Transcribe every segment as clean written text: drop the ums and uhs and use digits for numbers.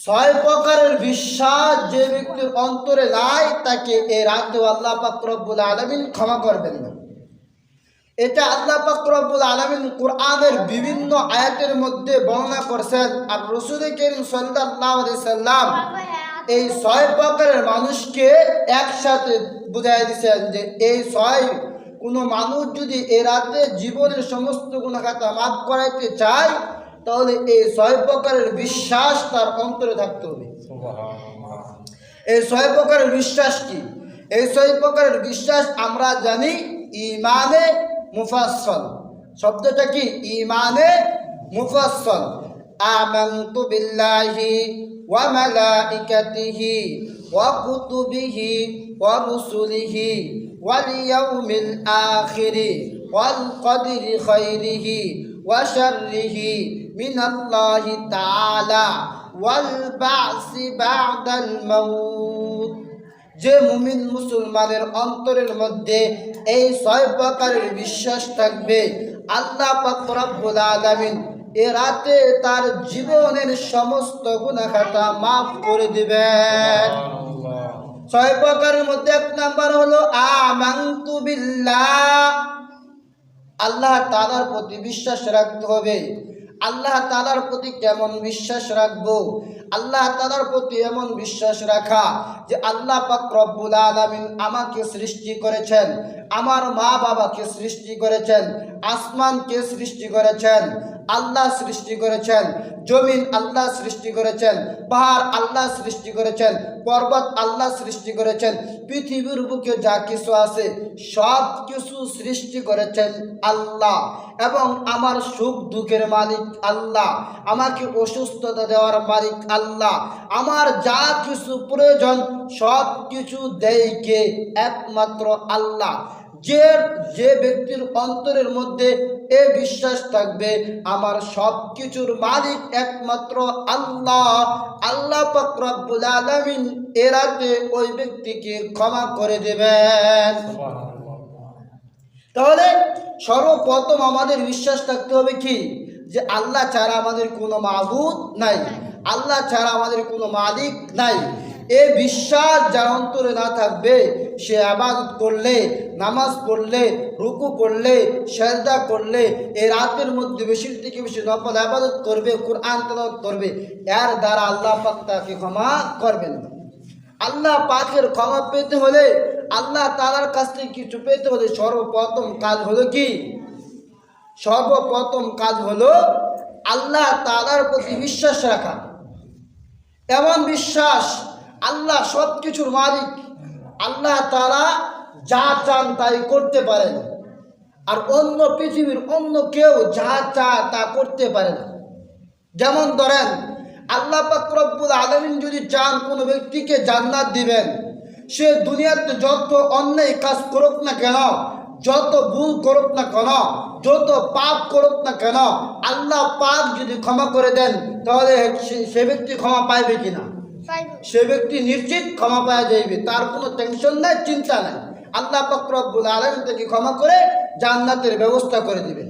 ছয় প্রকারের বিশ্বাস যে ব্যক্তির অন্তরে নাই তাকে এই রাতে আল্লাহ পাক রব্বুল আলামিন ক্ষমা করবেন না। এটা আল্লাহ পাক রব্বুল আলামিন কোরআনের বিভিন্ন আয়াতের মধ্যে বর্ণনা করছেন। আর রাসূল কারীম সাল্লাল্লাহু আলাইহি সাল্লাম এই ছয় প্রকারের মানুষকে একসাথে বুঝাই দিয়েছেন যে এই ছয় কোনো মানুষ যদি এই রাতে জীবনের সমস্ত গুনাহ খাতা মাফ করাইতে চায় তাহলে এই ছয় প্রকারের বিশ্বাস তার অন্তরে থাকতে হবে। এই ছয় প্রকারের বিশ্বাস কি? এই ছয় প্রকারের বিশ্বাস আমরা জানি ঈমানে মুফাসসাল। শব্দটা কি? ঈমানে মুফাসসাল। আমানতু বিল্লাহি ওয়া মালাইকাতিহি ওয়া কুতুবিহি ওয়া রুসুলিহি ওয়াল ইয়াউমিল আখিরি ওয়াল কদরি খাইরিহি ওয়া শাররিহি মিনাল্লাহি তাআলা ওয়াল বা'সি বা'দাল মাউত। যে মুমিন মুসলমানের অন্তরের মধ্যে এই ছয় প্রকারের বিশ্বাস থাকবে, আল্লাহ পাক রব্বুল আলামিন এ রাতে তার জীবনের সমস্ত গুনাহ খাতা মাফ করে দিবেন। ছয় প্রকারের মধ্যে এক নাম্বার হলো আমানতু বিল্লাহ। আল্লাহ তাআলার প্রতি বিশ্বাস রাখতে হবে। আল্লাহ তাআলার প্রতি কেমন বিশ্বাস রাখবো? আল্লাহ তাআলার প্রতি এমন বিশ্বাস রাখা যে আল্লাহ পাক রব্বুল আলামিন আমাকে সৃষ্টি করেছেন, আমার মা বাবাকে সৃষ্টি করেছেন, আসমানকে সৃষ্টি করেছেন, আল্লাহ সৃষ্টি করেছেন, জমিন আল্লাহ সৃষ্টি করেছেন, পাহাড় আল্লাহ সৃষ্টি করেছেন, পর্বত আল্লাহ সৃষ্টি করেছেন, পৃথিবীর বুকে যা কিছু আছে সব কিছু সৃষ্টি করেছেন আল্লাহ। এবং আমার সুখ দুঃখের মালিক আল্লাহ, আমাকে অসুস্থতা দেওয়ার মালিক আল্লাহ, আমার যা কিছু প্রয়োজন সব কিছু দেয় কে? একমাত্র আল্লাহ। যে ব্যক্তির অন্তরের মধ্যে এ বিশ্বাস থাকবে আমার সব কিছুর মালিক একমাত্র আল্লাহ, আল্লাহ পাক রব্বুল আলামিন এ রাতে ওই ব্যক্তিকে ক্ষমা করে দেবেন। তাহলে সর্বপ্রথম আমাদের বিশ্বাস থাকতে হবে কি? যে আল্লাহ ছাড়া আমাদের কোনো মাবুদ নাই, আল্লাহ ছাড়া আমাদের কোনো মালিক নাই। এই বিশ্বাস যার অন্তরে না থাকবে সে ইবাদত করলে, নামাজ পড়লে, রুকু করলে, সিজদা করলে, এই রাতের মধ্যে বেশি থেকে বেশি নফল ইবাদত করবে, কোরআন তেলাওয়াত করবে, এর দ্বারা আল্লাহ পাক তাকে ক্ষমা করবেন না। আল্লাহ পাকের ক্ষমা পেতে হলে, আল্লাহ তাআলার কাছ থেকে কিছু পেতে হলে সর্বপ্রথম কাজ হলো কি? সর্বপ্রথম কাজ হলো আল্লাহ তাআলার প্রতি বিশ্বাস রাখা। এমন বিশ্বাস আল্লাহ সব কিছুর মালিক, আল্লাহ তাআলা যা চান তাই করতে পারেন, আর অন্য পৃথিবীর অন্য কেউ যা চায় তা করতে পারে না। যেমন ধরেন আল্লাহ পাক রব্বুল আলামিন যদি চান কোনো ব্যক্তিকে জান্নাত দিবেন, সে দুনিয়াতে যত অন্যায় কাজ করুক না কেন, যত ভুল করুক না কেন, যত পাপ করুক না কেন, আল্লাহ পাক যদি ক্ষমা করে দেন তাহলে সে ব্যক্তি ক্ষমা পাইবে কিনা? সে ব্যক্তি নিশ্চিত ক্ষমা পাওয়া যাইবে, তার কোনো টেনশন নাই, চিন্তা নাই। আল্লাহ পাক রব্বুল আলামিন তাকে ক্ষমা করে জান্নাতের ব্যবস্থা করে দিবেন।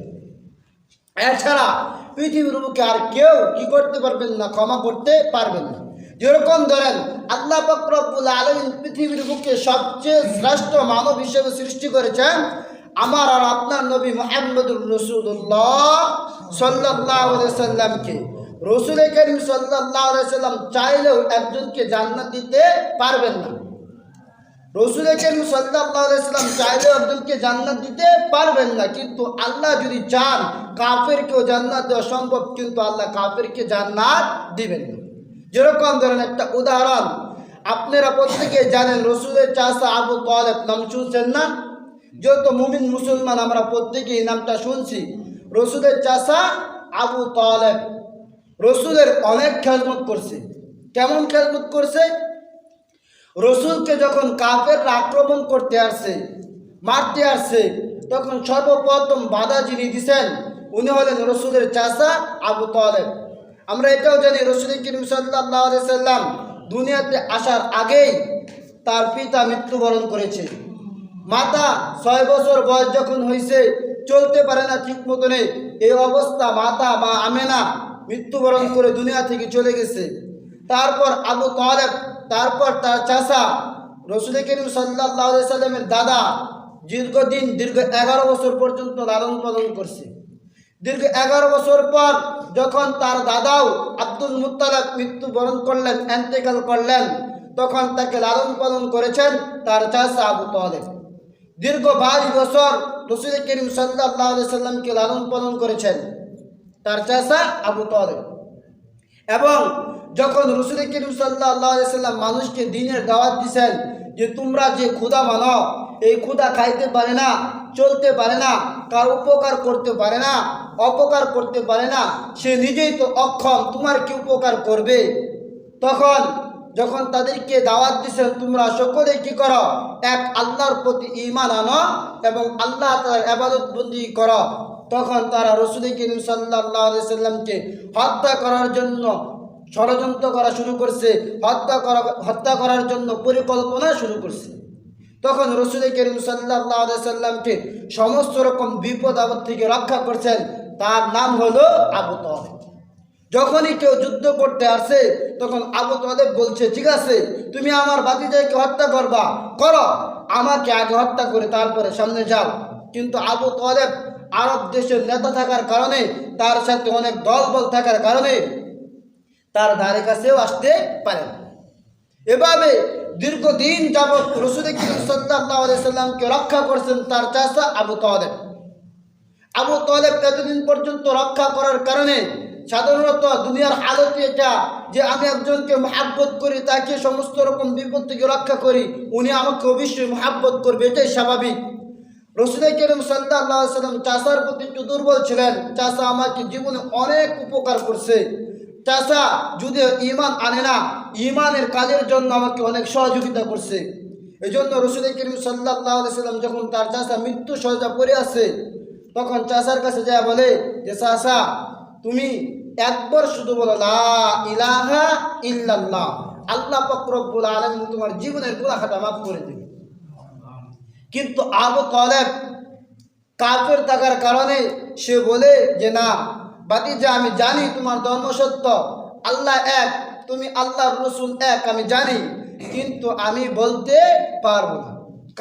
এছাড়া পৃথিবীর বুকে আর কেউ কি করতে পারবেন না? ক্ষমা করতে পারবেন না। যেরকম ধরেন আল্লাহ পাক রব্বুল আলামিন পৃথিবীর বুকে সবচেয়ে শ্রেষ্ঠ মানব হিসেবে সৃষ্টি করেছেন আমার আর আপনার নবী মুহাম্মদুর রাসূলুল্লাহ সাল্লাল্লাহু আলাইহি সাল্লামকে। রাসূল কারীম সাল্লাল্লাহু আলাইহি সাল্লাম চাইলেও একজনকে জান্নাত দিতে পারবেন না। রাসূল কারীম সাল্লাল্লাহু আলাইহি সাল্লাম চাইলেও একজনকে জান্নাত দিতে পারবেন না, কিন্তু আল্লাহ যদি চান কাফেরকেও জান্নাত দেওয়া সম্ভব, কিন্তু আল্লাহ কাফেরকে জান্নাত দিবেন না। যেরকম ধরেন একটা উদাহরণ, আপনারা প্রত্যেকে জানেন রাসূলের চাচা আবু তালেব, নাম শুনছেন না? যত মুমিন মুসলমান আমরা প্রত্যেকেই নামটা শুনছি। রাসূলের চাচা আবু তালেব রাসূলের অনেক খেদমত করছে। কেমন খেদমত করছে? রাসূলকে যখন কাফেররা আক্রমণ করতে আসছে, মারতে আসছে, তখন সর্বপ্রথম বাধা যিনি দিয়েছেন উনি হলেন রাসূলের চাচা আবু তালেব। আমরা এটাও জানি রাসূল কারীম সাল্লাল্লাহু আলাইহি সাল্লাম দুনিয়াতে আসার আগেই তার পিতা মৃত্যুবরণ করেছে। মাতা 6 বছর বয়স যখন হয়েছে, চলতে পারে না ঠিক মতনে, এই অবস্থা মাতা মা আমেনা মৃত্যুবরণ করে দুনিয়া থেকে চলে গেছে। তারপর আবু তালেব, তারপর তার চাচা রসুল করিম সাল্লাল্লাহু আলাইহি সাল্লামের দাদা দীর্ঘ 11 বছর পর্যন্ত লালন পালন করছে। দীর্ঘ 11 বছর পর যখন তার দাদাও আব্দুল মুত্তালিব মৃত্যুবরণ করলেন, ইন্তেকাল করলেন, তখন তাকে লালন পালন করেছেন তার চাচা আবু তালেব। দীর্ঘ 22 বছর রসুল করিম সাল্লাল্লাহু আলাইহি সাল্লামকে লালন পালন করেছেন তার চাচা আবু তালেব। এবং যখন রসুল করিম সাল্লাল্লাহু আলাইহি সাল্লাম মানুষকে দ্বীনের দাওয়াত দিয়েছেন যে তোমরা যে ক্ষুধা মানো, এই ক্ষুধা খাইতে পারে না, চলতে পারে না, কার উপকার করতে পারে না, অপকার করতে পারে না, সে নিজেই তো অক্ষম, তোমার কি উপকার করবে? তখন যখন তাদেরকে দাওয়াত দিয়েছেন তোমরা সকলে কি করো, এক আল্লাহর প্রতি ঈমান আনো এবং আল্লাহ তাআলার ইবাদত বন্দি করো, তখন তারা রসুল করিম সাল্লাল্লাহু আলাইহি সাল্লামকে হত্যা করার জন্য ষড়যন্ত্র করা শুরু করছে, হত্যা করার জন্য পরিকল্পনা শুরু করছে। তখন রসুল করিম সাল্লাল্লাহু আলাইহি সাল্লামকে সমস্ত রকম বিপদ আপদ থেকে রক্ষা করছেন তার নাম হলো আবু তালেব। যখনই কেউ যুদ্ধ করতে আসে তখন আবু তালেব বলছে, ঠিক আছে তুমি আমার ভাতিজাকে হত্যা করবা, করো, আমাকে আগে হত্যা করে তারপরে সামনে যাও। কিন্তু আবু তালেব আরব দেশের নেতা থাকার কারণে, তার সাথে অনেক দলবল থাকার কারণে তার ধারে কাছেও আসতে পারে না। এভাবে দীর্ঘদিন যাবৎ রসুল করিম সাল্লাল্লাহু আলাইহি সাল্লামকে রক্ষা করছেন তার চাচা আবু তালেব। আবু তালেব এতদিন পর্যন্ত রক্ষা করার কারণে সাধারণত দুনিয়ার হালতে এটা যে আমি একজনকে মহাব্বত করি, তাকে সমস্ত রকম বিপদ থেকে রক্ষা করি, উনি আমাকে অবশ্যই মহাব্বত করবে, এটাই স্বাভাবিক। রসুল করিম সাল্লাল্লাহু আলাইহি সাল্লাম চাচার প্রতি একটু দুর্বল ছিলেন। চাচা আমাকে জীবনে অনেক উপকার করছে, চাচা যদি ঈমান আনে না, ঈমানের কাজের জন্য আমাকে অনেক সহযোগিতা করছে। এই জন্য রসুল করিম সাল্লাল্লাহু আলাইহি সাল্লাম যখন তার চাচা মৃত্যু শয্যা পড়ে আছে তখন চাচার কাছে যায় বলে যে চাচা তুমি একবার শুধু বলো লা ইলাহা ইল্লাল্লাহ, আল্লাহ পাক রব্বুল আলামিন তোমার জীবনের গুনাহ খাতা মাফ করে দেবে। কিন্তু আবু তালেব কাফের থাকার কারণে সে বলে যে না ভাতিজা, আমি জানি তোমার ধর্ম সত্য, আল্লাহ এক, তুমি আল্লাহর রসুল এক, আমি জানি, কিন্তু আমি বলতে পারবো না।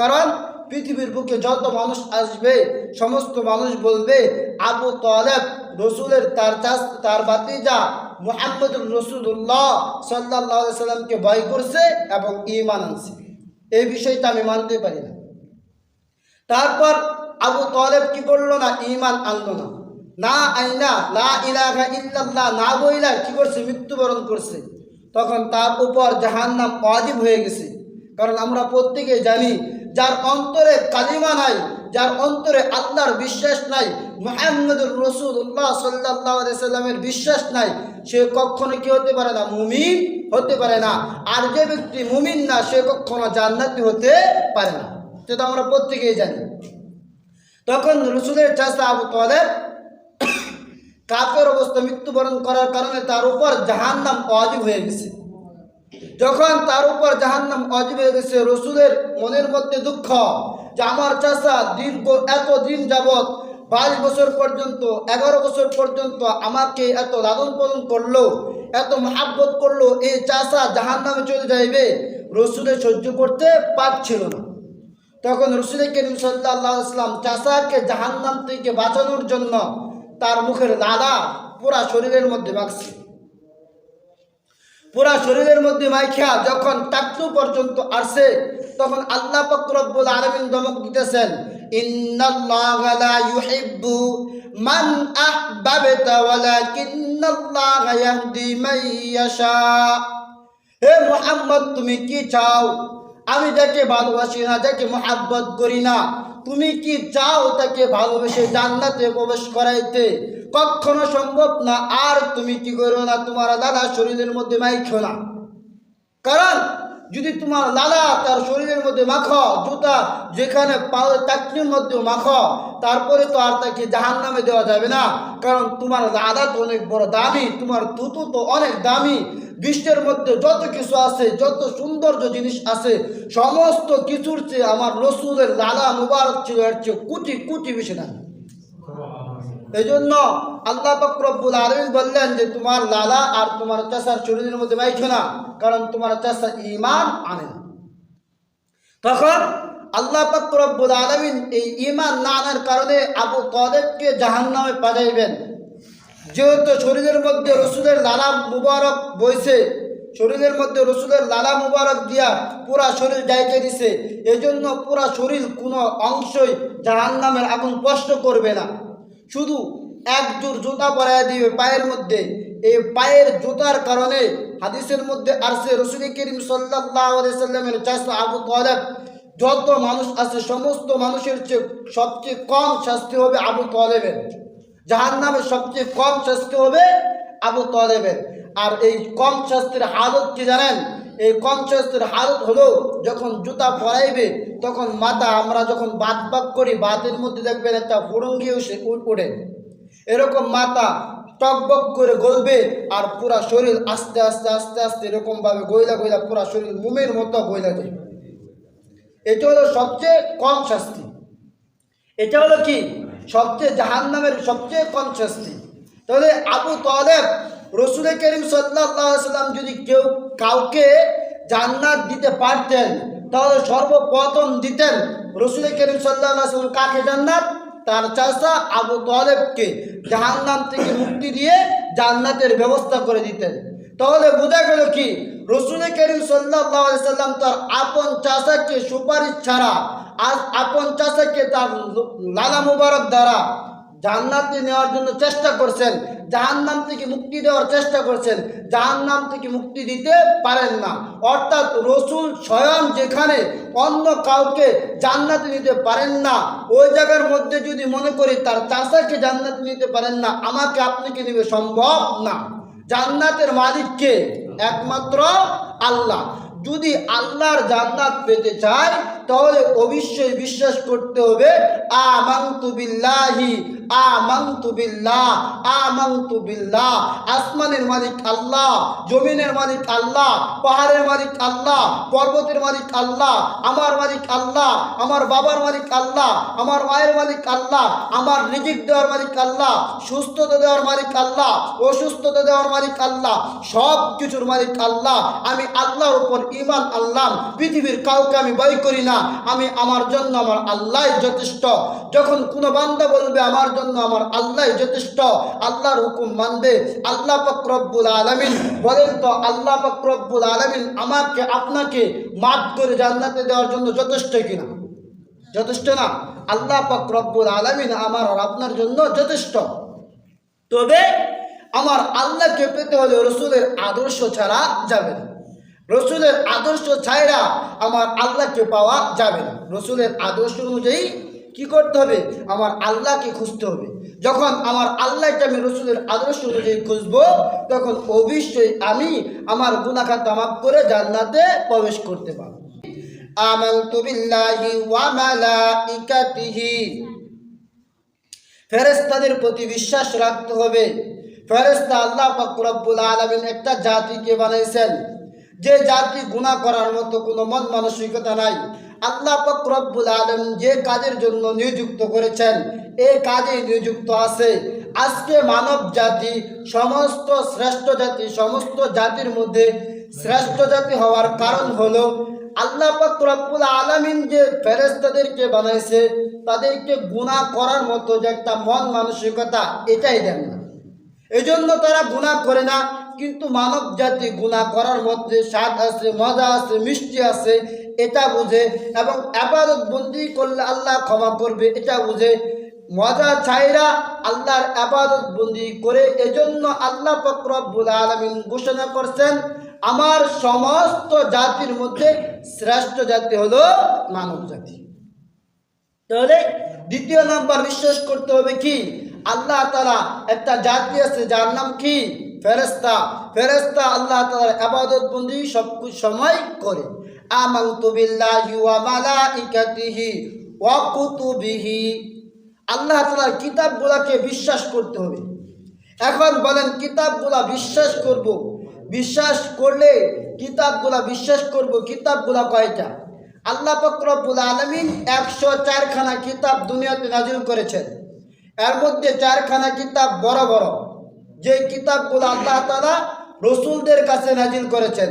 কারণ পৃথিবীর বুকে যত মানুষ আসবে সমস্ত মানুষ বলবে আবু তালেব রসুলের তার ভাতিজা মুহাম্মদুর রাসূলুল্লাহ সাল্লাল্লাহু আলাইহি সাল্লামকে ভয় করছে এবং ঈমান আনছে, এই বিষয়টা আমি মানতে পারি না। তারপর আবু তালেব কি করলো না, ঈমান আনলো না, না আইনা লা ইলাহা ইল্লাল্লাহ না বইলা কি করছে, মৃত্যুবরণ করছে। তখন তার উপর জাহান্নাম ওয়াজিব হয়ে গেছে। কারণ আমরা প্রত্যেকেই জানি যার অন্তরে কালিমা নাই, যার অন্তরে আল্লাহর বিশ্বাস নাই, মুহাম্মদুর রাসূলুল্লাহ সাল্লাল্লাহু আলাইহি সাল্লামের বিশ্বাস নাই, সে কখনো কি হতে পারে না, মুমিন হতে পারে না। আর যে ব্যক্তি মুমিন না সে কখনো জান্নাতি হতে পারে না, সেটা আমরা প্রত্যেকেই জানি। তখন রসুলের চাচা আবু তালেব কাফের অবস্থা মৃত্যুবরণ করার কারণে তার উপর জাহান্নাম ওয়াজিব হয়ে গেছে। যখন তার উপর জাহান্নাম ওয়াজিব হয়ে গেছে, রসুলের মনের মধ্যে দুঃখ যে আমার চাচা দীর্ঘ এতদিন যাবৎ 22 বছর পর্যন্ত 11 বছর পর্যন্ত আমাকে এত লালন পালন করলো, এত মহাব্বত করলো, এই চাচা জাহান্নামে চলে যাইবে, রসুলের সহ্য করতে পারছিল না। তখন রসুল করিম সাল্লাল্লাহু আলাইহি সাল্লাম চাচাকে জাহান্নাম থেকে বাঁচানোর জন্য তার মুখের লালা পুরা শরীরের মধ্যে মাখছে। পুরা শরীরের মধ্যে মাইখা যখন টাকটু পর্যন্ত আসছে তখন আল্লাহ পাক রব্বুল আলামিন ধমক দিতেছেন, ইন্নাল্লাহা লা ইউহিব্বু মান আহবাবতা ওয়ালাকিন্নাল্লাহা ইয়াহদি মান ইয়াশা। হে মুহাম্মদ তুমি কি চাও? আমি যাকে ভালোবাসি না, যাকে মহাব্বত করি না, তুমি কি চাও তাকে ভালোবেসে জান্নাতে প্রবেশ করাইতে? কখনো সম্ভব না। আর তুমি কি করো না, তোমার লালা শরীরের মধ্যে মাইখো না। কারণ যদি তোমার লালা তার শরীরের মধ্যে মাখো, জুতা যেখানে পাওয়ার টাকনির মধ্যে মাখো, তারপরে তো আর তাকে জাহান্নামে দেওয়া যাবে না। কারণ তোমার লালা তো অনেক বড় দামি, তোমার তুতু তো অনেক দামি। বিশ্বের মধ্যে যত কিছু আছে, যত সৌন্দর্য জিনিস আছে, সমস্ত কিছুর চেয়ে আমার রসুলের লালা মুবারক ছিল এর চেয়ে কোটি কোটি বেশি দামি। এই জন্য আল্লাহ পাক রব্বুল আলামিন বললেন যে তোমার লালা আর তোমার চাচার শরীরের মধ্যে মাইছো না, কারণ তোমার চাচা ঈমান আনে না। তখন আল্লাহ পাক রব্বুল আলামিন এই ঈমান না আনার কারণে আবু তালেবকে জাহান্নামে পাঠাইবেন। যেহেতু শরীরের মধ্যে রসুলের লালা মুবারক বইছে, শরীরের মধ্যে রসুলের লালা মুবারক দিয়া পুরা শরীর যাইতে দিছে, এজন্য পুরা শরীর কোনো অংশই জাহান্নামের আগুন স্পর্শ করবে না। শুধু এক জোড় জুতা পরাইয়া দিবে পায়ের মধ্যে। এই পায়ের জুতার কারণে হাদিসের মধ্যে আসছে রসুল করিম সাল্লাল্লাহু আলাইহি সাল্লামের চাচা আবু তালেব, যত মানুষ আছে সমস্ত মানুষের চেয়ে সবচেয়ে কম শাস্তি হবে আবু তালেবের, জাহান্নামের সবচেয়ে কম শাস্তি হবে আবু তালেবের। আর এই কম শাস্তির হালত কি জানেন? এই কম শাস্তির হালত হলো যখন জুতা পরাইবে তখন মাথা, আমরা যখন বাত বাক করি বাতের মধ্যে দেখবেন একটা ফুরঙ্গি উঠে, এরকম মাথা টকবক করে গলবে আর পুরা শরীর আস্তে আস্তে আস্তে আস্তে এরকমভাবে গইলা গইলা পুরা শরীর মোমের মতো গইলা যায়। এটা হলো সবচেয়ে কম শাস্তি। এটা হলো কি? সবচেয়ে জাহান্নামের সবচেয়ে কম শাস্তি। তাহলে আবু তালেব রসুল করিম সাল্লাল্লাহু আলাইহি সাল্লাম যদি কাউকে জান্নাত দিতে পারতেন তাহলে সর্বপ্রথম দিতেন রসুল করিম সাল্লাল্লাহু আলাইহি সাল্লাম কাকে জান্নাত? তার চাচা আবু তালেবকে জাহান্নাম থেকে মুক্তি দিয়ে জান্নাতের ব্যবস্থা করে দিতেন। তাহলে বোঝা গেল কি রসুল করিম সাল্লাল্লাহু আলাইহি সাল্লাম তার আপন চাচাকে সুপারিশ ছাড়া, আপন চাচাকে তার লালা মুবারক দ্বারা জান্নাতে নেওয়ার জন্য চেষ্টা করছেন, জাহান্নাম থেকে মুক্তি দেওয়ার চেষ্টা করছেন, জাহান্নাম থেকে মুক্তি দিতে পারেন না। অর্থাৎ রসুল স্বয়ং যেখানে অন্য কাউকে জান্নাতে নিতে পারেন না, ওই জায়গার মধ্যে যদি মনে করি তার চাচাকে জান্নাতে নিতে পারেন না, আমাকে আপনাকে নেবে, সম্ভব না। জান্নাতের মালিককে একমাত্র আল্লাহ। যদি আল্লাহর জান্নাত পেতে চায় তাহলে অবশ্যই বিশ্বাস করতে হবে আমানতু বিল্লাহি, আমানতু বিল্লাহ, আমানতু বিল্লাহ। আসমানের মালিক আল্লাহ, জমিনের মালিক আল্লাহ, পাহাড়ের মালিক আল্লাহ, পর্বতের মালিক আল্লাহ, আমার মালিক আল্লাহ, আমার বাবার মালিক আল্লাহ, আমার মায়ের মালিক আল্লাহ, আমার রিজিক দেওয়ার মালিক আল্লাহ, সুস্থতা দেওয়ার মালিক আল্লাহ, অসুস্থতা দেওয়ার মালিক আল্লাহ, সব কিছুর মালিক আল্লাহ। আমি আল্লাহর উপর ঈমান আনলাম, পৃথিবীর কাউকে আমি ভয় করি না, আমি আমার জন্য আমার আল্লাহই যথেষ্ট। যখন কোনো বান্দা বলবে আমার জন্য আমার আল্লাহই যথেষ্ট, আল্লাহর হুকুম মানবে। আল্লাহ পাক রব্বুল আলামিন বলেন তো, আল্লাহ পাক রব্বুল আলামিন আমাকে আপনাকে মাফ করে জান্নাতে দেওয়ার জন্য যথেষ্ট কিনা? যথেষ্ট না। আল্লাহ পাক রব্বুল আলামিন আমার আর আপনার জন্য যথেষ্ট। তবে আমার আল্লাহকে পেতে হলে রসুলের আদর্শ ছাড়া যাবে না, রসুলের আদর্শ ছাড়া আমার আল্লাহকে পাওয়া যাবে না। রসুলের আদর্শ অনুযায়ী কি করতে হবে? আমার আল্লাহকে খুঁজতে হবে। যখন আমার আল্লাহকে আমি রসুলের আদর্শ অনুযায়ী খুঁজবো তখন অবশ্যই আমি আমার গুনাহ খাতা মাফ করে জান্নাতে প্রবেশ করতে পারবো। আমানতু বিল্লাহি ওয়া মালাইকাতিহি, ফেরেশতাদের প্রতি বিশ্বাস রাখতে হবে। ফেরেশতা আল্লাহ পাক রব্বুল আলামিন একটা জাতিকে বানাইছেন যে জাতি গুনাহ করার মতো কোনো মন মানসিকতা নাই। আল্লাহ পাক রব্বুল আলামিন যে কাজের জন্য নিযুক্ত করেছেন এই কাজে নিযুক্ত আছে। আজকে মানব জাতি সমস্ত শ্রেষ্ঠ জাতি, সমস্ত জাতির মধ্যে শ্রেষ্ঠ জাতি হওয়ার কারণ হলো আল্লাহ পাক রব্বুল আলামিন যে ফেরেশতাদেরকে বানাইছে তাদেরকে গুনাহ করার মতো যে একটা মন মানসিকতা এটাই দেন না, এজন্য তারা গুনাহ করে না। কিন্তু মানব জাতি গুনাহ করার মধ্যে স্বাদ আছে, মজা আছে, মিষ্টি আছে এটা বুঝে, এবং ইবাদত বন্দেগী করলে আল্লাহ ক্ষমা করবে এটা বুঝে মজা ছাইরা আল্লাহর ইবাদত বন্দেগী করে। এজন্য আল্লাহ পাক রব্বুল আলামিন ঘোষণা করছেন আমার সমস্ত জাতির মধ্যে শ্রেষ্ঠ জাতি হলো মানব জাতি। তাহলে দ্বিতীয় নাম্বার বিশ্বাস করতে হবে কি? আল্লাহ তাআলা একটা জাতি আছে যার নাম কি? ফেরেশতা। ফেরেশতা আল্লাহ তাআলার ইবাদত বন্দেগী সব সময় করে। আমানতু বিল্লাহি ওয়া মালাইকাতিহি ওয়া কুতুবিহি, আল্লাহ তাআলার কিতাবগুলোকে বিশ্বাস করতে হবে। এখন বলেন কিতাবগুলা বিশ্বাস করব, বিশ্বাস করলে কিতাবগুলা বিশ্বাস করব, কিতাবগুলা কয়টা? আল্লাহ পাক রব্বুল আলামিন 104 খানা কিতাব দুনিয়াতে নাজিল করেছেন। এর মধ্যে 4খানা কিতাব বড় বড়, যে কিতাবগুলো আল্লাহ তাআলা রসুলদের কাছে নাজিল করেছেন।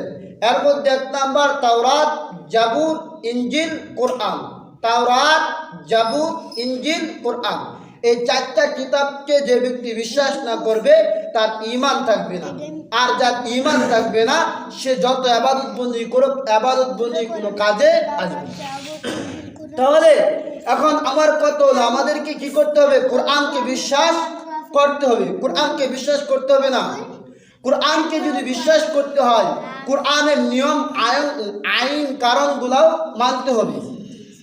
এর মধ্যে 1 নাম্বার তাওরাত, জাবুর, ইনজিল, কোরআন। তাওরাত, জাবুর, ইনজিল, কোরআন। এই 4টা কিতাবকে যে ব্যক্তি বিশ্বাস না করবে তার ঈমান থাকবে না। আর যার ঈমান থাকবে না সে যত ইবাদত বন্দেগী করুক, ইবাদত বন্দেগী কোনো কাজে আসবে না। তাহলে এখন আমার কথা হলো, আমাদেরকে কি করতে হবে? কোরআনকে বিশ্বাস করতে হবে। কোরআনকে বিশ্বাস করতে হবে না? কোরআনকে যদি বিশ্বাস করতে হয়, কোরআনের নিয়ম আইন কারণগুলোও মানতে হবে।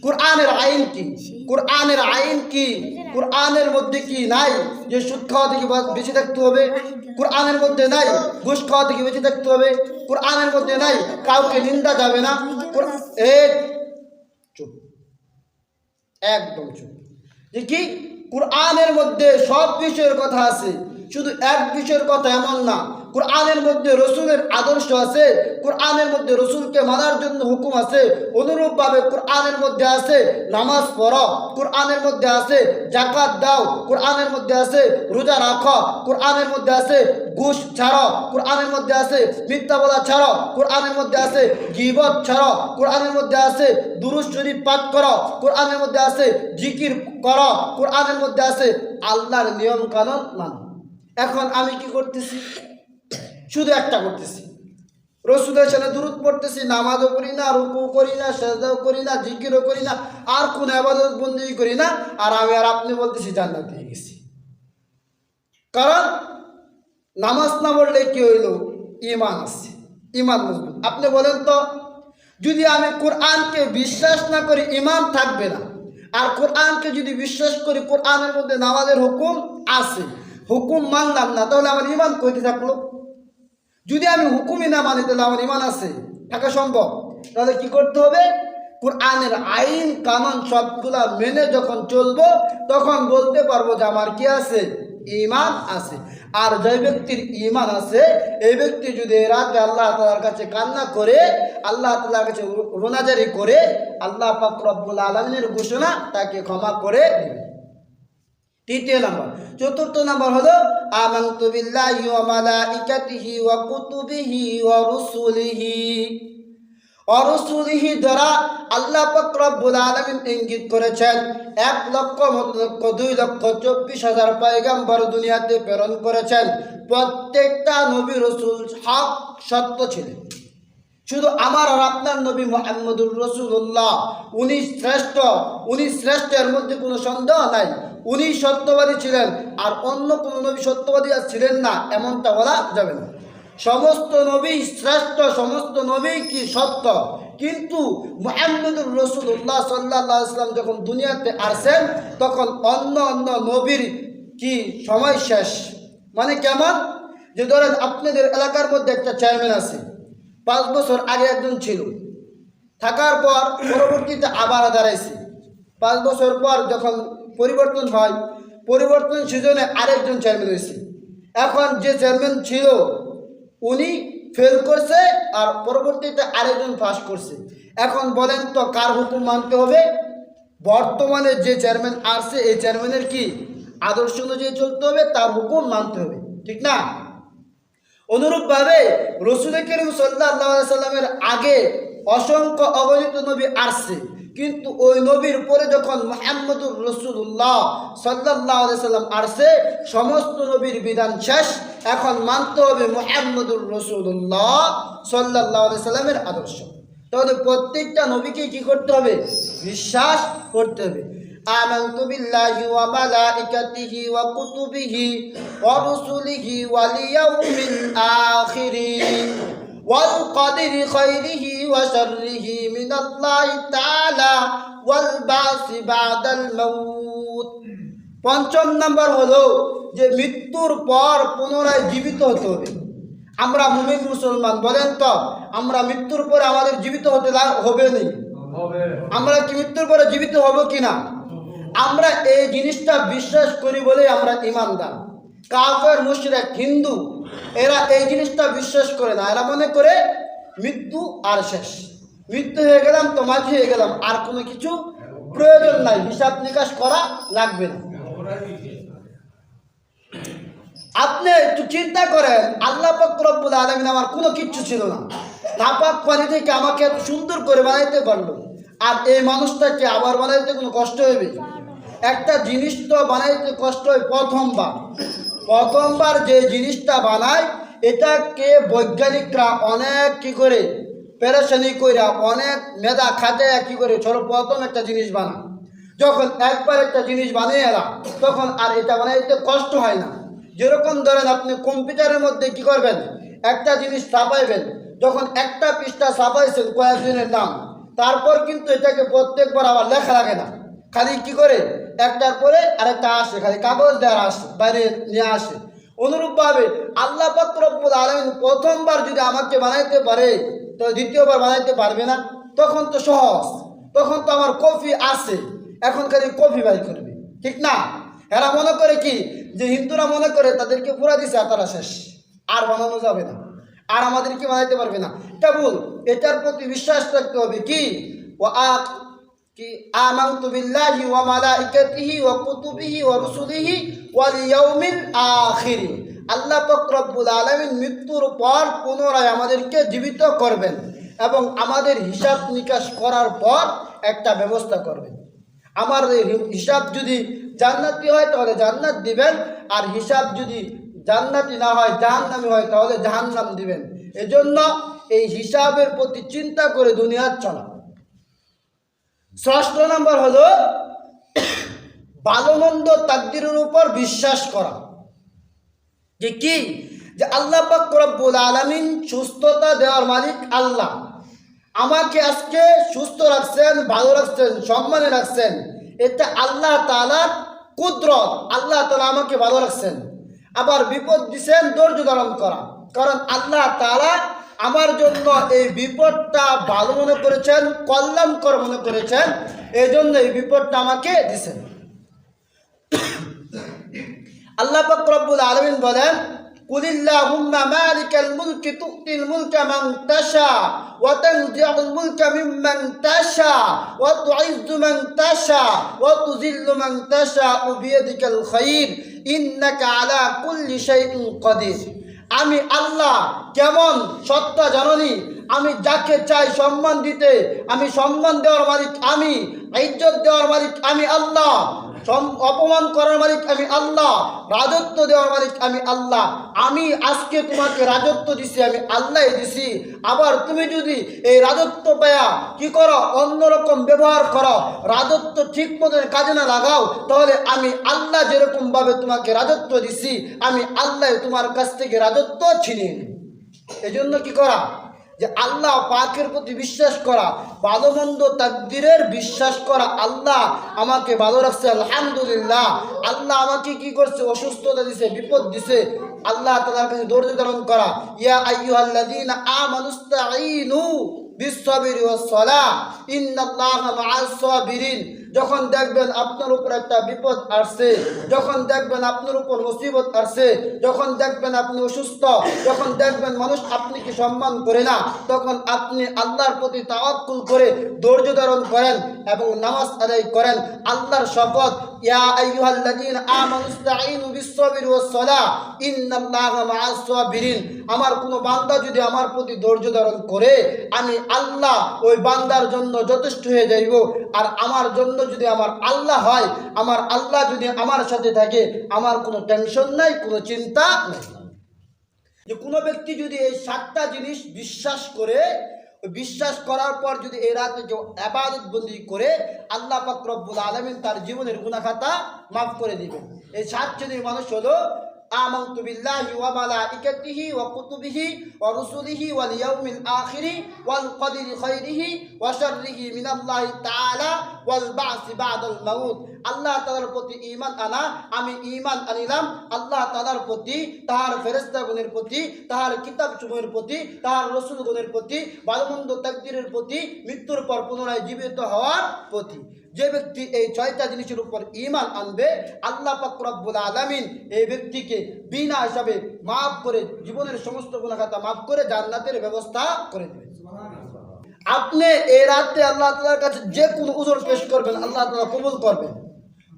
কোরআনের আইন কি? কোরআনের আইন কি? কোরআনের মধ্যে কি নাই যে সুদ খাওয়া থেকে বেঁচে থাকতে হবে? কোরআনের মধ্যে নাই ঘুষ খাওয়া থেকে বেঁচে থাকতে হবে? কোরআনের মধ্যে নাই কাউকে নিন্দা যাবে না? চুপ, একদম চুপ। যে কি কোরআনের মধ্যে সব বিষয়ের কথা আছে, শুধু এক বিষয়ের কথা এমন না। কোরআনের মধ্যে রসুলের আদর্শ আছে, কোরআনের মধ্যে রসুলকে মানার জন্য হুকুম আছে। অনুরূপভাবে কোরআনের মধ্যে আছে নামাজ পড়ো, কোরআনের মধ্যে আছে যাকাত দাও, কোরআনের মধ্যে আছে রোজা রাখো, কোরআনের মধ্যে আছে ঘুষ ছাড়ো, কোরআনের মধ্যে আছে মিথ্যা বলা ছাড়ো, কোরআনের মধ্যে আছে গীবত ছাড়ো, কোরআনের মধ্যে আছে দুরূদ শরীফ পাঠ করো, কোরআনের মধ্যে আছে জিকির করো, কোরআনের মধ্যে আছে আল্লাহর নিয়ম কানুন মানো। এখন আমি কি করতেছি? শুধু একটা করতেছি, রসুলের সামনে দুরূদ পড়তেছি, নামাজও করি না, রুকু করি না, সাজদাও করি না, জিকিরও করি না, আর কোনো ইবাদত বন্দেগী করি না, আর আমি আর আপনি বলতেছি জান্নাত পেয়ে গেছি। কারণ নামাজ না পড়লে কি হইল? ঈমান আছে, ঈমান মজবুত। আপনি বলেন তো, যদি আমি কোরআনকে বিশ্বাস না করি ঈমান থাকবে না, আর কোরআনকে যদি বিশ্বাস করি কোরআনের মধ্যে নামাজের হুকুম আছে, হুকুম মানলাম না, তাহলে আমার ঈমান কইতে থাকলো? যদি আমি হুকুমই না মানি তাহলে আমার ঈমান আছে থাকা সম্ভব? তাহলে কি করতে হবে? কোরআনের আইন কানুন সবগুলা মেনে যখন চলবো তখন বলতে পারবো যে আমার কি আছে? ঈমান আছে। আর যে ব্যক্তির ঈমান আছে এই ব্যক্তি যদি রাতে আল্লাহ তাআলার কাছে কান্না করে, আল্লাহ তাআলার কাছে রোনাজারি করে, আল্লাহ পাক রব্বুল আলামিনের ঘোষণা তাকে ক্ষমা করে দিবে। 3 নাম্বার। 4 নাম্বার হলো আমানতু বিল্লাহি ওয়া মালাইকাতিহি ওয়া কুতুবিহি ওয়া রুসুলিহি দ্বারা আল্লাহ পাক রব্বুল আলামিন ইঙ্গিত করেছেন 1,2,24,000 পয়গম্বর দুনিয়াতে প্রেরণ করেছেন। প্রত্যেকটা নবী রসুল হক সত্য ছিলেন। শুধু আমার আর আপনার নবী মুহাম্মদুর রাসূলুল্লাহ উনি শ্রেষ্ঠ, উনি শ্রেষ্ঠের মধ্যে কোনো সন্দেহ নাই। উনি সত্যবাদী ছিলেন, আর অন্য কোনো নবী সত্যবাদী আর ছিলেন না এমনটা বলা যাবে না। সমস্ত নবী শ্রেষ্ঠ, সমস্ত নবী কি সত্য, কিন্তু মুহাম্মদুর রাসূলুল্লাহ সাল্লাল্লাহু আলাইহি ওয়াসাল্লাম যখন দুনিয়াতে আসেন তখন অন্য অন্য নবীর কি সময় শেষ। মানে কেমন? যে ধরেন আপনাদের এলাকার মধ্যে একটা চেয়ারম্যান আছে, 5 বছর আগে একজন ছিল, থাকার পর পরবর্তীতে আবার দাঁড়াইছে। 5 বছর পর যখন পরিবর্তন হয়, পরিবর্তন সিজনে আরেকজন চেয়ারম্যান হয়েছে। এখন যে চেয়ারম্যান ছিল উনি ফেল করছে, আর পরবর্তীতে আরেকজন পাস করছে। এখন বলেন তো কার হুকুম মানতে হবে? বর্তমানে যে চেয়ারম্যান আসছে এই চেয়ারম্যানের কি আদর্শ অনুযায়ী চলতে হবে, তার হুকুম মানতে হবে, ঠিক না? অনুরূপভাবে রাসূল করিম সাল্লাল্লাহু আলাইহি সাল্লামের আগে অসংখ্য অগণিত নবী আসছে, কিন্তু ওই নবীর পরে যখন মুহাম্মদুর রাসূলুল্লাহ সাল্লাল্লাহু আলাইহি সাল্লাম আসছে সমস্ত নবীর বিধান শেষ। এখন মানতে হবে মুহাম্মদুর রাসূলুল্লাহ সাল্লাল্লাহু আলাইহি সাল্লামের আদর্শ। তাহলে প্রত্যেকটা নবীকে কি করতে হবে? বিশ্বাস করতে হবে। আমানতু বিল্লাহি ওয়া মালাইকাতিহি ওয়া কুতুবিহি ওয়া রুসুলিহি ওয়াল ইয়াউমিল আখির ওয়াল কদরি খাইরিহি ওয়া শাররিহি মিনাল্লাহি তাআলা ওয়াল বাসি বাদাল মাউত। 5 নম্বর হলো যে মৃত্যুর পর পুনরায় জীবিত হতে হবে। আমরা মুমিন মুসলমান, বলেন তো আমরা মৃত্যুর পরে আমাদের জীবিত হতে হবে না? আমরা কি মৃত্যুর পরে জীবিত হব কিনা? আমরা এই জিনিসটা বিশ্বাস করি বলে আমরা ঈমানদার। কাফের, মুশরিক, হিন্দু এরা এই জিনিসটা বিশ্বাস করে না। এরা মনে করে মৃত্যু আর শেষ, মৃত্যু হয়ে গেলাম তো মাঝি হয়ে গেলাম, আর কোনো কিছু প্রয়োজন নাই, হিসাব নিকাশ করা লাগবে না। আপনি একটু চিন্তা করেন, আল্লাহ পাক রব্বুল আলামিন আমার কোনো কিচ্ছু ছিল না, নাপাক পানি থেকে আমাকে এত সুন্দর করে বানাইতে পারলো, আর এই মানুষটাকে আবার বানাইতে কোনো কষ্ট হবে? একটা জিনিস তো বানাইতে কষ্ট হয় প্রথমবার যে জিনিসটা বানায়, এটাকে বৈজ্ঞানিকরা অনেক কি করে পেরেশানি কইরা অনেক মেধা খাটাইয়া কি করে সর্বপ্রথম একটা জিনিস বানায়। যখন একবার একটা জিনিস বানিয়ে এলাম, তখন আর এটা বানাইতে কষ্ট হয় না। যেরকম ধরেন আপনি কম্পিউটারের মধ্যে কি করবেন, একটা জিনিস ছাপাইবেন, যখন একটা পৃষ্ঠা ছাপাইছেন কয়েকদিনের নাম, তারপর কিন্তু এটাকে প্রত্যেকবার আবার লেখা লাগে না, খালি কি করে একটার পরে আরেকটা আসে, খালি কাগজ দেওয়ার আসে, বাইরে নিয়ে আসে। অনুরূপভাবে আল্লাহ পাক রব্বুল আলামিন প্রথমবার যদি আমাকে বানাইতে পারে, তো দ্বিতীয়বার বানাইতে পারবে না? তখন তো সহজ, তখন তো আমার কফি আছে, এখন খালি কফি বাই করবে, ঠিক না? এরা মনে করে কি, যে হিন্দুরা মনে করে তাদেরকে পুরা দিছে আর তারা শেষ, আর বানানো যাবে না, আর আমাদেরকে বানাইতে পারবে না। এটা ভুল। এটার প্রতি বিশ্বাস রাখতে হবে কি, আমানতু বিল্লাহি ওয়া মালাইকাতিহি ওয়া কুতুবিহি ওয়া রুসুলিহি ওয়াল ইয়াউমিল আখির। আল্লাহ পাক রব্বুল আলামিন মৃত্যুর পর পুনরায় আমাদেরকে জীবিত করবেন এবং আমাদের হিসাব নিকাশ করার পর একটা ব্যবস্থা করবেন। আমার হিসাব যদি জান্নাতি হয় তাহলে জান্নাত দিবেন, আর হিসাব যদি জান্নাতি না হয়, জাহান্নামী হয়, তাহলে জাহান্নাম দিবেন। এজন্য এই হিসাবের প্রতি চিন্তা করে দুনিয়ার চলা। ষষ্ঠ নম্বর হলো ভালো মন্দ তাকদীরের উপর বিশ্বাস করা। যে কি, যে আল্লাহ পাক রব্বুল আলামিন সুস্থতা দেওয়ার মালিক আল্লাহ, আমাকে আজকে সুস্থ রাখছেন, ভালো রাখছেন, সম্মানে রাখছেন, এটা আল্লাহ তাআলার কুদরত। আল্লাহ তাআলা আমাকে ভালো রাখছেন, আবার বিপদ দিচ্ছেন ধৈর্য ধারণ করা, কারণ আল্লাহ তাআলা আমার জন্য এই বিপদটা ভালো মনে করেছেন, কল্যাণকর মনে করেছেন, এই জন্য এই বিপদটা আমাকে দিচ্ছেন। আল্লাহ পাক রব্বুল আলামিন বলেন, কুলিল্লাহুম্মা মালিকাল মুলকি তুতিল মুলকা মান তাশা ওয়া তানজিউল মুলকা মিম্মান তাশা ওয়া তুইজ্জু মান তাশা ওয়া তুযিল্লু মান তাশা বিয়াদিকাল খায়র ইন্নাকা আলা কুল্লি শাইইন কাদির। আমি আল্লাহ কেমন সত্তা জাননি, আমি যাকে চাই সম্মান দিতে, আমি সম্মান দেওয়ার মালিক, আমি ইজ্জত দেওয়ার মালিক আমি আল্লাহ, অপমান করার মালিক আমি আল্লাহ, রাজত্ব দেওয়ার মালিক আমি আল্লাহ। আমি আজকে তোমাকে রাজত্ব দিছি, আমি আল্লাহ দিছি। আবার তুমি যদি এই রাজত্ব পায়া কি করো, অন্যরকম ব্যবহার করো, রাজত্ব ঠিক মতো কাজে না লাগাও, তাহলে আমি আল্লাহ যেরকম ভাবে তোমাকে রাজত্ব দিছি, আমি আল্লাহ তোমার কাছ থেকে রাজত্ব ছিনিয়ে নিই। এই জন্য কি করা, যে আল্লাহ পাকের প্রতি বিশ্বাস করা, ভালো মন্দ তাকদীরের বিশ্বাস করা। আল্লাহ আমাকে ভালো রাখছে, আলহামদুলিল্লাহ। আল্লাহ আমাকে কি করছে, অসুস্থতা দিছে, বিপদ দিছে, আল্লাহ তাআলার কাছে ধৈর্য ধারণ করা। ইয়া আইয়ুহাল্লাযীনা আমানুস্তাঈনু বিস-সাবরি ওয়াস-সালাহ ইন্নাল্লাহা মা'আস-সাবিরিন। যখন দেখবেন আপনার উপর একটা বিপদ আসছে, যখন দেখবেন আপনার উপর মুসিবত আসছে, যখন দেখবেন আপনি অসুস্থ, যখন দেখবেন মানুষ আপনাকে সম্মান করে না, তখন আপনি আল্লাহর প্রতি তাওয়াক্কুল করে ধৈর্য ধারণ করেন এবং নামাজ আদায় করেন। আল্লাহর শপথ, ইয়া আইয়ুহাল্লাযীনা আমানুস্তাঈনু বিস-সাবরি ওয়াস-সালাহ ইন্নাল্লাহা মা'আস-সাবিরিন। আমার কোনো বান্দা যদি আমার প্রতি ধৈর্য ধারণ করে, আমি আল্লাহ ওই বান্দার জন্য যথেষ্ট হয়ে যাইব। আর আমার জন্য যদি আমার আল্লাহ হয়, আমার আল্লাহ যদি আমার সাথে থাকে, আমার কোনো টেনশন নাই, কোনো চিন্তা নেই। যে কোনো ব্যক্তি যদি এই 7টা জিনিস বিশ্বাস করে, বিশ্বাস করার পর যদি এই রাতে যে ইবাদত বন্দি করে, আল্লাহ পাক রব্বুল আলামিন তার জীবনের গুনাহ খাতা মাফ করে দিবেন। এই 7 শ্রেণীর মানুষ হলো আমানতু বিল্লাহি ওয়া মালাইকাতিহি ওয়া কুতুবিহি ওয়া রুসুলিহি ওয়াল ইয়াউমিল আখির ওয়াল কদরি খাইরিহি ওয়া শাররিহি মিনাল্লাহি তাআলা ওয়াল বা'সি বা'দাল মাউত। আল্লাহ তাআলার প্রতি ঈমান আনা, আমি ঈমান আনিলাম আল্লাহ তাআলার প্রতি, তাহার ফেরেশতাগণের প্রতি, তাহার কিতাবসমূহের প্রতি, তাহার রাসূলগণের প্রতি, ভালো মন্দ তাকদীরের প্রতি, মৃত্যুর পর পুনরায় জীবিত হওয়ার প্রতি। যে ব্যক্তি এই 6টা জিনিসের উপর ঈমান আনবে, আল্লাহ পাক রব্বুল আলামিন এই ব্যক্তিকে বিনা হিসাবে মাফ করে, জীবনের সমস্ত গুনাহ খাতা মাফ করে জান্নাতের ব্যবস্থা করে দেবেন। আপনি এই রাতে আল্লাহ তাআলার কাছে যে কোনো উযর পেশ করবেন, আল্লাহ তাআলা কবুল করবেন।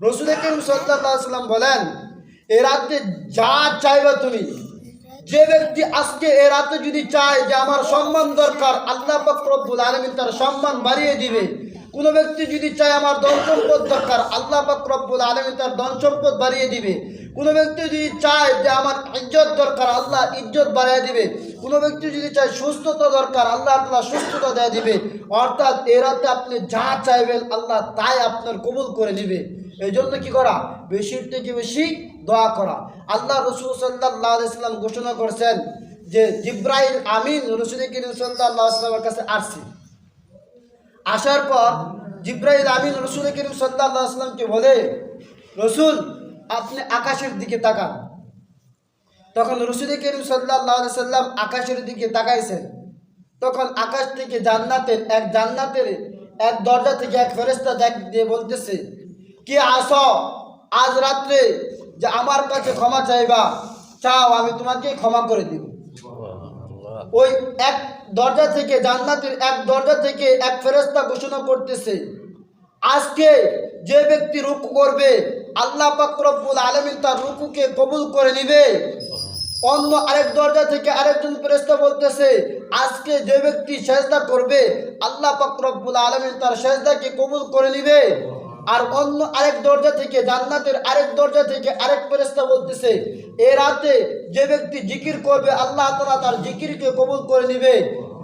রাসূল করিম সাল্লাল্লাহু আলাইহি ওয়াসাল্লাম বলেন, এ রাতে যা চাইবা তুমি, যে ব্যক্তি আজকে এ রাতে যদি চায় যে আমার সম্মান দরকার, আল্লাহ পাক রব্বুল আলামিন তার সম্মান বাড়িয়ে দিবে। কোনো ব্যক্তি যদি চায় আমার ধন সম্পদ দরকার, আল্লাহ পাক রব্বুল আলামিন তার ধন সম্পদ বাড়িয়ে দিবে। কোনো ব্যক্তি যদি চায় যে আমার ইজ্জত দরকার, আল্লাহ ইজ্জত বাড়িয়ে দিবে। কোনো ব্যক্তি যদি চায় সুস্থতা দরকার, আল্লাহ তাআলা সুস্থতা দিয়ে দিবে। অর্থাৎ এ রাতে আপনি যা চাইবেন আল্লাহ তাই আপনার কবুল করে নিবে। এই জন্য কি করা, বেশির থেকে বেশি দোয়া করা। আল্লাহ রসুল সাল্লাল্লাহু আলাইহি ওয়াসাল্লাম ঘোষণা করেছেন যে জিব্রাইল আমিন রসুল করিম সাল্লাল্লাহু আলাইহি ওয়াসাল্লামের কাছে আসছে। আসার পর জিব্রাইল আমিন রসুল করিম সাল্লাল্লাহু আলাইহি ওয়াসাল্লামকে বলে, রসুল আপনি আকাশের দিকে তাকান। তখন রসুল করিম সাল্লাল্লাহু আলাইহি ওয়াসাল্লাম আকাশের দিকে তাকাইছেন। তখন আকাশ থেকে জান্নাতের এক দরজা থেকে এক ফেরেশতা ডাক দিয়ে বলতেছে, কি আসো আজ রাত্রে যে আমার কাছে ক্ষমা চাইবা, চাও আমি তোমাকে ক্ষমা করে দিব। ওই এক দরজা থেকে, জান্নাতের এক দরজা থেকে এক ফেরেশতা ঘোষণা করতেছে, আজকে যে ব্যক্তি রুকু করবে আল্লাহ পাক রব্বুল আলামিন তার রুকুকে কবুল করে নিবে। অন্য আরেক দরজা থেকে আরেকজন ফেরেশতা বলতেছে, আজকে যে ব্যক্তি সেজদা করবে আল্লাহ পাক রব্বুল আলামিন তার সেজদাকে কবুল করে নিবে। আর অন্য আরেক দরজা থেকে, জান্নাতের আরেক দরজা থেকে আরেক ফেরেশতা বলতেছে, এ রাতে যে ব্যক্তি জিকির করবে আল্লাহ তাআলা তার জিকিরকে কবুল করে নিবে।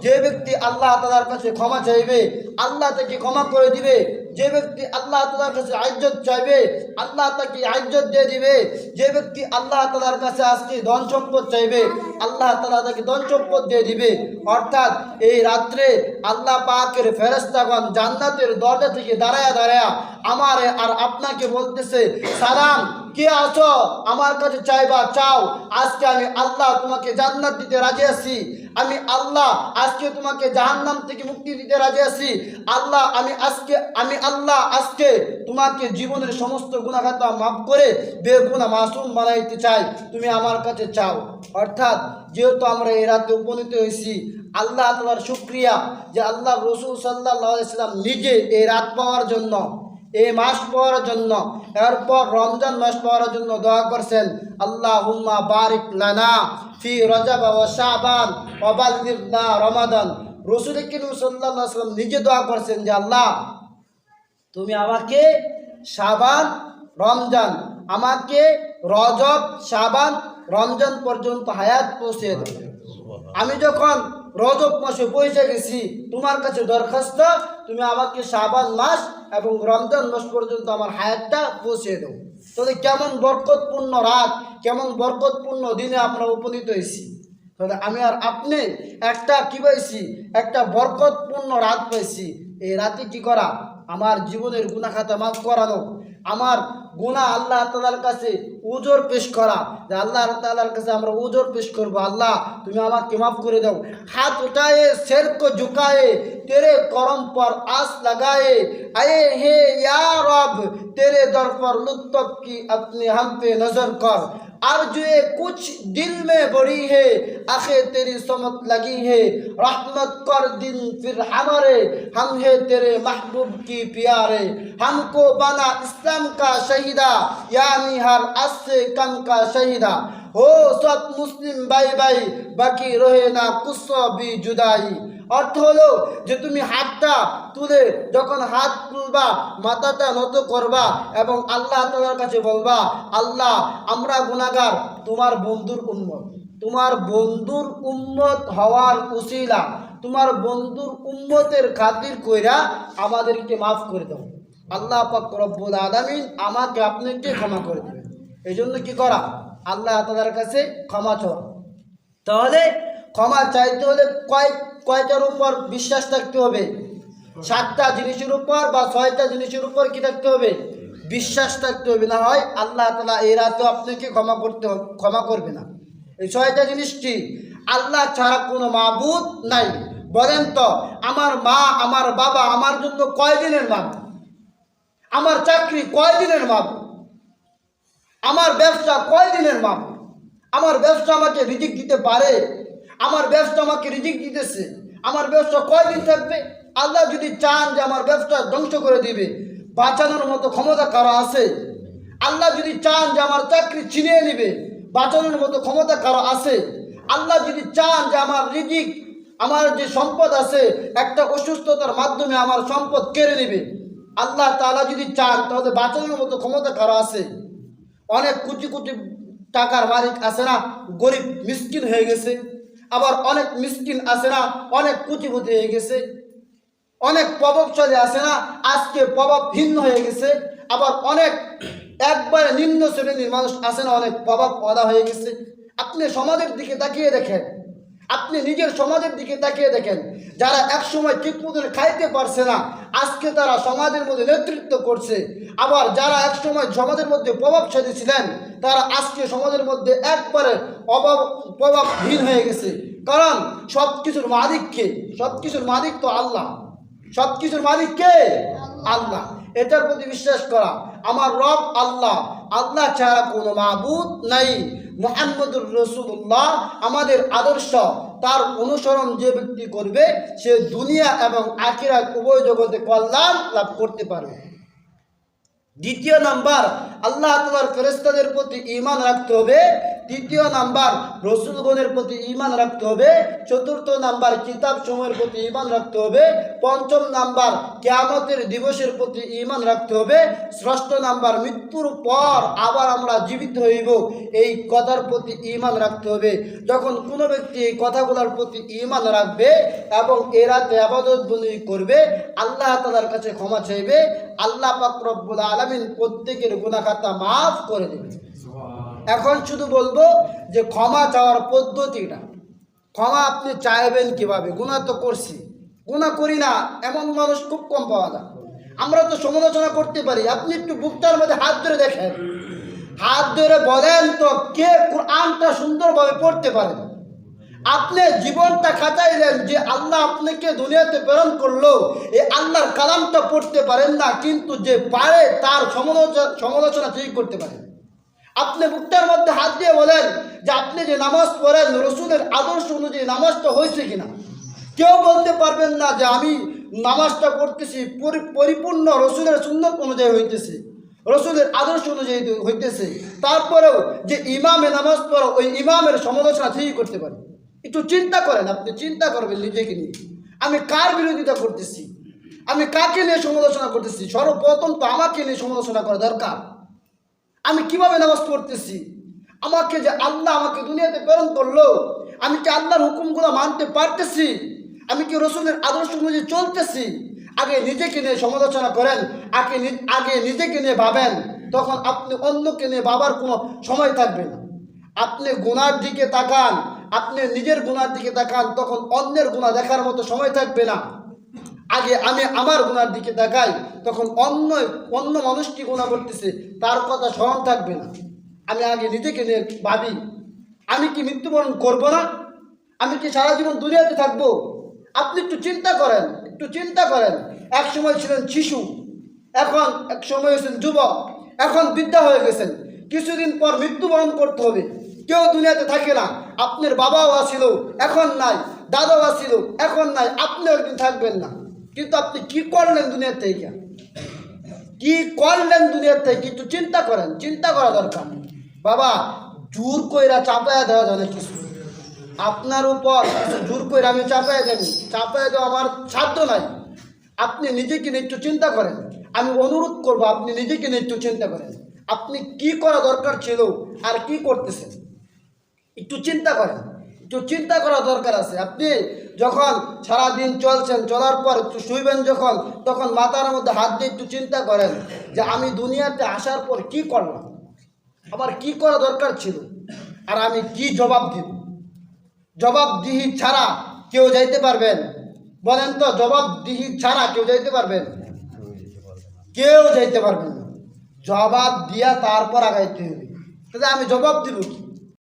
যে ব্যক্তি আল্লাহ তাআলার কাছে ক্ষমা চাইবে আল্লাহ তাকে ক্ষমা করে দিবে। যে ব্যক্তি আল্লাহ তাআলার কাছে ইজ্জত চাইবে আল্লাহ তাকে ইজ্জত দিয়ে দিবে। যে ব্যক্তি আল্লাহ তাআলার কাছে আজকে ধন সম্পদ চাইবে আল্লাহ তাআলা তাকে ধন সম্পদ দিয়ে দিবে। অর্থাৎ এই রাত্রে আল্লাহ পাকের ফেরেশতাগণ জান্নাতের দরজা থেকে দাঁড়ায়া দাঁড়ায়া আমারে আর আপনাকে বলতেছে, সালাম, কে আছো আমার কাছে চাইবা চাও। আজকে আমি আল্লাহ তোমাকে জান্নাত দিতে রাজি আছি। আমি আল্লাহ আজকে তোমাকে জাহান্নাম থেকে মুক্তি দিতে রাজি আছি। আমি আল্লাহ আজকে তোমাকে জীবনের সমস্ত গুনাহ খাতা মাফ করে বেগুনাহ মাসুম বানাইতে চাই। তুমি আমার কাছে চাও। অর্থাৎ যেহেতু আমরা এই রাতে উপনীত হয়েছি, আল্লাহ তাআলার শুকরিয়া যে আল্লাহ রসুল সাল্লাল্লাহু আলাইহি ওয়াসাল্লাম নিজে এই রাত পাওয়ার জন্য, এই মাস পাওয়ার জন্য, এরপর রমজান মাস পাওয়ার জন্য দোয়া করছেন, আল্লাহুম্মা বারিক লানা ফি রজব ওয়া শাবান ওয়া বাল্লিগনা রমাদান। রাসূল করিম সাল্লাল্লাহু আলাইহি ওয়াসাল্লাম নিজে দোয়া করছেন যে আল্লাহ তুমি আমাকে শাবান, রমজান, আমাকে রজব, শাবান, রমজান পর্যন্ত হায়াত পৌঁছে দাও। আমি যখন রজব মাসে পৌঁছে গেছি তোমার কাছে দরখাস্ত, তুমি আমাকে শাবান মাস এবং রমজান মাস পর্যন্ত আমার হায়াতটা পৌঁছে দাও। তাহলে কেমন বরকতপূর্ণ রাত, কেমন বরকতপূর্ণ দিনে আমরা উপনীত হয়েছি। তাহলে আমি আর আপনি একটা কি পাইছি, একটা বরকতপূর্ণ রাত পাইছি। এই রাতে কি করা, আমার জীবনের গুনাহ খাতা মাফ করানো, আমার গুনাহ আল্লাহ তাআলার কাছে উজর পেশ করা, যে আল্লাহ তাআলার কাছে আমরা উজর পেশ করব, আল্লাহ তুমি আমাকে মাফ করে দাও। हाथ उठाए सिर को झुकाए तेरे करम पर आस लगाए, आए हे या रब तेरे दर पर लुत्फ की अपने हम पे नजर कर। आरज़ुए कुछ दिल में बड़ी है आखिर तेरी समत लगी है, रहमत कर दिन फिर हमारे, हम है तेरे महबूब की प्यारे। हमको बना इस्लाम का शहीदा यानी हर अस से कम का शहीदा, हो सब मुस्लिम भाई भाई बाकी रहे ना कुछ भी जुदाई। अर्थ हलो যে তুমি হাতটা তুলে যখন হাত তুলবা মাথাটা নত করবা এবং আল্লাহ তাআলার কাছে বলবা, আল্লাহ আমরা গুনাহগার, তোমার বন্ধুর উম্মত, তোমার বন্ধুর উম্মত হওয়ার উসিলা, তোমার বন্ধুর উম্মতের খাতির কইরা আমাদেরকে মাফ করে দাও। আল্লাহ পাক রব্বুল আলামিন আমাকে আপনাকে ক্ষমা করে দিবেন। এই জন্য কি করা, আল্লাহ তাআলার কাছে ক্ষমা চাওয়া। তাহলে ক্ষমা চাইতে হলে কয়টার উপর বিশ্বাস থাকতে হবে? 7টা জিনিসের উপর বা 6টা জিনিসের উপর কি থাকতে হবে? বিশ্বাস থাকতে হবে। না হয় আল্লাহ তাআলা এই রাতেও আপনাকে ক্ষমা করবে না। এই 6টা জিনিস কি? আল্লাহ ছাড়া কোনো মাবুদ নাই। বলেন তো, আমার মা আমার বাবা আমার জন্য কয়দিনের মাবুদ? আমার চাকরি কয়দিনের মাবুদ? আমার ব্যবসা কয়দিনের মাবুদ? আমার ব্যবসা আমাকে রিজিক দিতে পারে? আমার ব্যবসা আমাকে রিজিক দিতেছে, আমার ব্যবসা কয়দিন থাকবে? আল্লাহ যদি চান যে আমার ব্যবসা ধ্বংস করে দিবে, বাঁচানোর মতো ক্ষমতা কারো আছে? আল্লাহ যদি চান যে আমার চাকরি ছিনিয়ে নেবে, বাঁচানোর মতো ক্ষমতা কারো আছে? আল্লাহ যদি চান যে আমার রিজিক, আমার যে সম্পদ আছে, একটা অসুস্থতার মাধ্যমে আমার সম্পদ কেড়ে নেবে, আল্লাহ তাআলা যদি চান তাহলে বাঁচানোর মতো ক্ষমতা কারো আছে? অনেক কোটি কোটি টাকার মালিক আছে না, গরিব মিসকিন হয়ে গেছে। আবার অনেক মিসকিন আছে না, অনেক কোটিপতি হয়ে গেছে। অনেক প্রভাবশালী আছে না, আজকে প্রভাবহীন হয়ে গেছে। আবার অনেক একবারে নিম্ন শ্রেণীর মানুষ আছে না, অনেক প্রভাব আদা হয়ে গেছে। আপনি সমাজের দিকে তাকিয়ে দেখেন, আপনি নিজের সমাজের দিকে তাকিয়ে দেখেন, যারা একসময় ঠিক মতন খাইতে পারছে না, আজকে তারা সমাজের মধ্যে নেতৃত্ব করছে। আবার যারা একসময় সমাজের মধ্যে প্রভাবশালী ছিলেন, তারা আজকে সমাজের মধ্যে একবারে প্রভাবহীন হয়ে গেছে। কারণ সব কিছুর মালিক কে? সব কিছুর মালিক তো আল্লাহ। সব কিছুর মালিক কে? আল্লাহ। এটার প্রতি বিশ্বাস করা, আমার রব আল্লাহ, আল্লাহ ছাড়া কোনো মাবুদ নাই, মুহাম্মদুর রাসূলুল্লাহ আমাদের আদর্শ। তার অনুসরণ যে ব্যক্তি করবে সে দুনিয়া এবং আখিরাত উভয় জগতে কল্যাণ লাভ করতে পারবে। দ্বিতীয় নাম্বার, আল্লাহ তাআলার ফেরেশতাদের প্রতি ঈমান রাখতে হবে। তৃতীয় নাম্বার, রাসূলগণের প্রতি ঈমান রাখতে হবে। চতুর্থ নাম্বার, কিতাব সমূহের প্রতি ঈমান রাখতে হবে। পঞ্চম নাম্বার, কিয়ামতের দিবসের প্রতি ঈমান রাখতে হবে। ষষ্ঠ নাম্বার, মৃত্যুর পর আবার আমরা জীবিত হইব, এই কথার প্রতি ঈমান রাখতে হবে। যখন কোনো ব্যক্তি এই কথাগুলোর প্রতি ঈমান রাখবে এবং এরাতে ইবাদত বন্দেগী করবে, আল্লাহ তাআলার কাছে ক্ষমা চাইবে, আল্লাহ পাক রব্বুল আলামিন প্রত্যেকের গুনাহ খাতা মাফ করে দেবে। এখন শুধু বলবো যে ক্ষমা চাওয়ার পদ্ধতিটা, ক্ষমা আপনি চাইবেন কিভাবে? গুনাহ তো করছি, গুনাহ করি না এমন মানুষ খুব কম পাওয়া যায়। আমরা তো সমালোচনা করতে পারি। আপনি একটু বুকটার মধ্যে হাত ধরে দেখেন, হাত ধরে বলেন তো কে কোরআনটা সুন্দরভাবে পড়তে পারেন? আপনি জীবনটা খাটাইলেন যে আল্লাহ আপনাকে দুনিয়াতে প্রেরণ করলো, এই আল্লাহর কালামটা পড়তে পারেন না, কিন্তু যে পারে তার সমালোচনা ঠিক করতে পারেন। আপনি বুকটার মধ্যে হাত দিয়ে বলেন যে আপনি যে নামাজ পড়েন রসুলের আদর্শ অনুযায়ী নামাজটা হয়েছে কিনা। কেউ বলতে পারবেন না যে আমি নামাজটা পড়তেছি পরিপূর্ণ রসুলের সুন্নত অনুযায়ী হইতেছে, রসুলের আদর্শ অনুযায়ী হইতেছে। তারপরেও যে ইমামে নামাজ পড়ো, ওই ইমামের সমালোচনা ঠিকই করতে পারে। একটু চিন্তা করেন, আপনি চিন্তা করবেন নিজেকে নিয়ে, আমি কার বিরোধিতা করতেছি, আমি কাকে নিয়ে সমালোচনা করতেছি। সর্বপ্রথম তো আমাকে নিয়ে সমালোচনা করা দরকার। আমি কিভাবে নামাজ পড়তেছি, আমাকে যে আল্লাহ আমাকে দুনিয়াতে প্রেরণ করলো, আমি কি আল্লাহর হুকুমগুলো মানতে পারতেছি, আমি কি রসুলের আদর্শ অনুযায়ী চলতেছি। আগে নিজেকে নিয়ে সমালোচনা করেন, আগে নিজেকে নিয়ে ভাবেন, তখন আপনি অন্যকে নিয়ে ভাবার কোনো সময় থাকবে না। আপনি গুনার দিকে তাকান, আপনি নিজের গুনার দিকে তাকান, তখন অন্যের গুনাহ দেখার মতো সময় থাকবে না। আগে আমি আমার গুনার দিকে তাকাই, তখন অন্য মানুষ কি গুনাহ করতেছে তার কথা স্মরণ থাকবে না। আমি আগে নিজেকে নিয়ে ভাবি, আমি কি মৃত্যুবরণ করব না, আমি কি সারা জীবন দুনিয়াতে থাকবো। আপনি একটু চিন্তা করেন, একটু চিন্তা করেন। এক সময় ছিলেন শিশু, এখন এক সময় হয়েছেন যুবক, এখন বৃদ্ধা হয়ে গেছেন, কিছুদিন পর মৃত্যুবরণ করতে হবে। কেউ দুনিয়াতে থাকে না। আপনার বাবাও আসিল, এখন নাই, দাদাও আসিল, এখন নাই, আপনিও একদিন থাকবেন না। কিন্তু আপনি কি করলেন দুনিয়ার থেকে, কি করলেন দুনিয়ার থেকে, একটু চিন্তা করেন, চিন্তা করা দরকার। বাবা জোর কইরা চাপায়া দেওয়া যায় না কিছু, আপনার উপর জোর কইরা আমি চাপায়া দেন, চাপায়া দেওয়া আমার সাধ্য নাই। আপনি নিজেকে নিয়ে একটু চিন্তা করেন, আমি অনুরোধ করবো আপনি নিজেকে নিয়ে একটু চিন্তা করেন, আপনি কি করা দরকার ছিল আর কি করতেছেন। একটু চিন্তা করেন, একটু চিন্তা করা দরকার আছে। আপনি যখন সারাদিন চলছেন, চলার পর একটু শুইবেন যখন, তখন মাথার মধ্যে হাত দিয়ে একটু চিন্তা করেন যে আমি দুনিয়াতে আসার পর কি করলাম, আমার কি করা দরকার ছিল, আর আমি কি জবাব দিব। জবাবদিহি ছাড়া কেউ যাইতে পারবেন? বলেন তো, জবাবদিহি ছাড়া কেউ যাইতে পারবেন? কেউ যাইতে পারবেন না। জবাব দিয়া তারপর আগাইতে হবে। তাহলে আমি জবাব দিব কি?